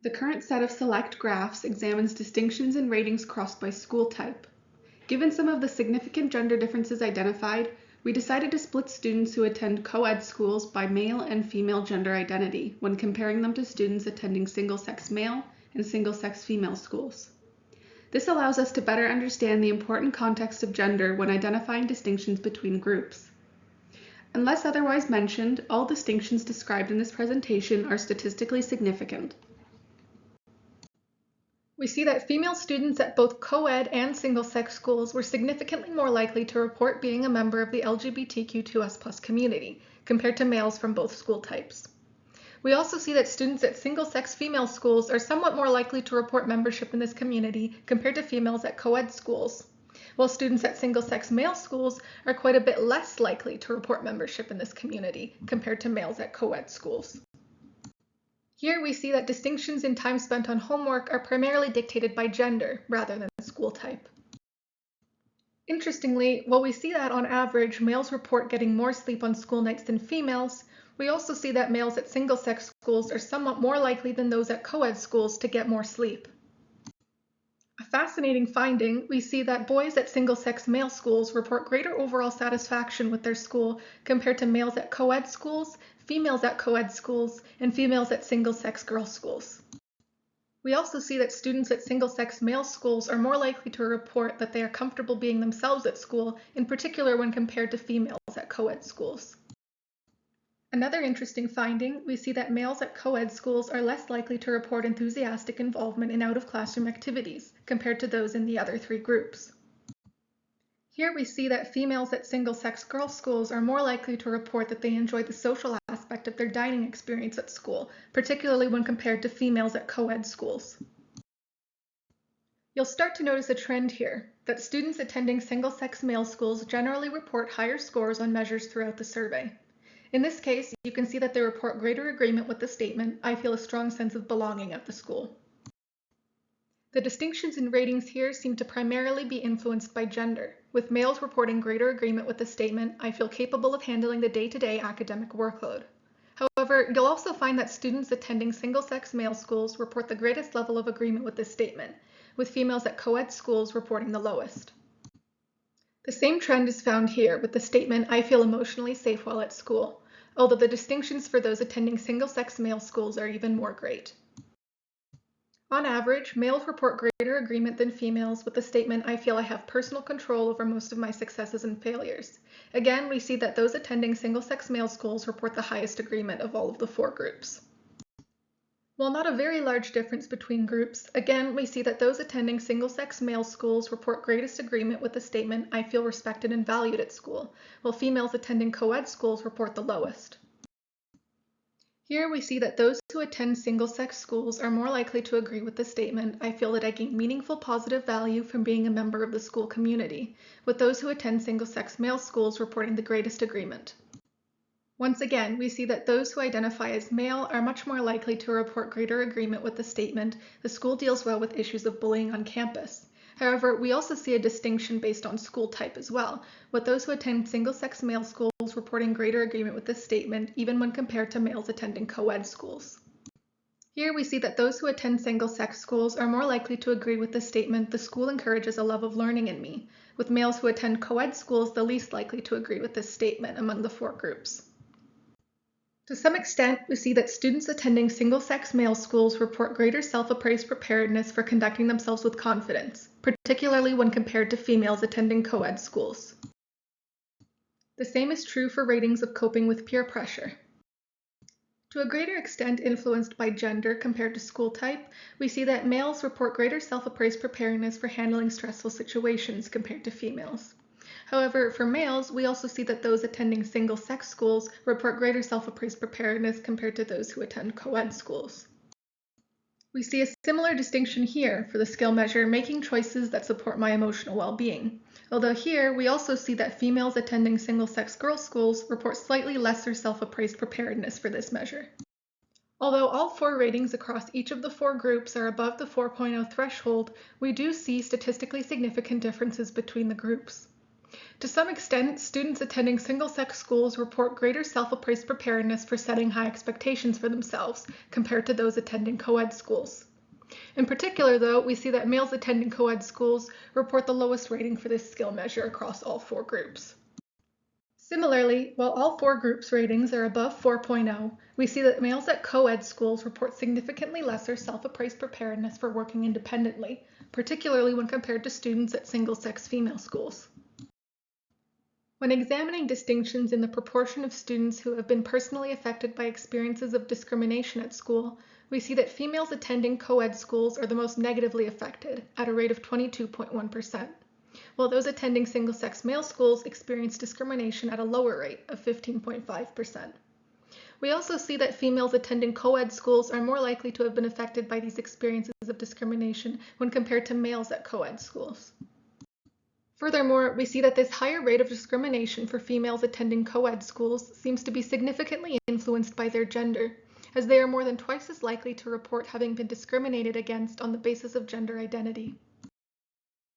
The current set of select graphs examines distinctions in ratings crossed by school type. Given some of the significant gender differences identified, we decided to split students who attend co-ed schools by male and female gender identity when comparing them to students attending single-sex male and single-sex female schools. This allows us to better understand the important context of gender when identifying distinctions between groups. Unless otherwise mentioned, all distinctions described in this presentation are statistically significant. We see that female students at both co-ed and single-sex schools were significantly more likely to report being a member of the LGBTQ2S+ community, compared to males from both school types. We also see that students at single-sex female schools are somewhat more likely to report membership in this community compared to females at co-ed schools, while students at single-sex male schools are quite a bit less likely to report membership in this community compared to males at co-ed schools. Here we see that distinctions in time spent on homework are primarily dictated by gender rather than school type. Interestingly, while we see that on average males report getting more sleep on school nights than females, we also see that males at single-sex schools are somewhat more likely than those at co-ed schools to get more sleep. A fascinating finding, we see that boys at single-sex male schools report greater overall satisfaction with their school compared to males at co-ed schools, females at co-ed schools, and females at single-sex girls' schools. We also see that students at single-sex male schools are more likely to report that they are comfortable being themselves at school, in particular when compared to females at co-ed schools. Another interesting finding, we see that males at co-ed schools are less likely to report enthusiastic involvement in out-of-classroom activities compared to those in the other three groups. Here we see that females at single-sex girls' schools are more likely to report that they enjoy the social aspect of their dining experience at school, particularly when compared to females at co-ed schools. You'll start to notice a trend here, that students attending single-sex male schools generally report higher scores on measures throughout the survey. In this case, you can see that they report greater agreement with the statement, "I feel a strong sense of belonging at the school." The distinctions in ratings here seem to primarily be influenced by gender, with males reporting greater agreement with the statement, "I feel capable of handling the day-to-day academic workload." However, you'll also find that students attending single-sex male schools report the greatest level of agreement with this statement, with females at co-ed schools reporting the lowest. The same trend is found here with the statement, "I feel emotionally safe while at school," although the distinctions for those attending single-sex male schools are even more great. On average, males report greater agreement than females with the statement, "I feel I have personal control over most of my successes and failures." Again, we see that those attending single-sex male schools report the highest agreement of all of the four groups. While not a very large difference between groups, again, we see that those attending single-sex male schools report greatest agreement with the statement, "I feel respected and valued at school," while females attending co-ed schools report the lowest. Here we see that those who attend single-sex schools are more likely to agree with the statement, "I feel that I gain meaningful positive value from being a member of the school community," with those who attend single-sex male schools reporting the greatest agreement. Once again, we see that those who identify as male are much more likely to report greater agreement with the statement, "The school deals well with issues of bullying on campus." However, we also see a distinction based on school type as well, with those who attend single-sex male schools reporting greater agreement with this statement, even when compared to males attending co-ed schools. Here we see that those who attend single-sex schools are more likely to agree with the statement, "The school encourages a love of learning in me," with males who attend co-ed schools the least likely to agree with this statement among the four groups. To some extent, we see that students attending single-sex male schools report greater self-appraised preparedness for conducting themselves with confidence, particularly when compared to females attending co-ed schools. The same is true for ratings of coping with peer pressure. To a greater extent influenced by gender compared to school type, we see that males report greater self-appraised preparedness for handling stressful situations compared to females. However, for males, we also see that those attending single-sex schools report greater self-appraised preparedness compared to those who attend co-ed schools. We see a similar distinction here for the skill measure, "Making choices that support my emotional well-being," although here we also see that females attending single-sex girls' schools report slightly lesser self-appraised preparedness for this measure. Although all four ratings across each of the four groups are above the 4.0 threshold, we do see statistically significant differences between the groups. To some extent, students attending single-sex schools report greater self-appraised preparedness for setting high expectations for themselves compared to those attending co-ed schools. In particular, though, we see that males attending co-ed schools report the lowest rating for this skill measure across all 4 groups. Similarly, while all 4 groups' ratings are above 4.0, we see that males at co-ed schools report significantly lesser self-appraised preparedness for working independently, particularly when compared to students at single-sex female schools. When examining distinctions in the proportion of students who have been personally affected by experiences of discrimination at school, we see that females attending co-ed schools are the most negatively affected, at a rate of 22.1%, while those attending single-sex male schools experience discrimination at a lower rate of 15.5%. We also see that females attending co-ed schools are more likely to have been affected by these experiences of discrimination when compared to males at co-ed schools. Furthermore, we see that this higher rate of discrimination for females attending co-ed schools seems to be significantly influenced by their gender, as they are more than twice as likely to report having been discriminated against on the basis of gender identity.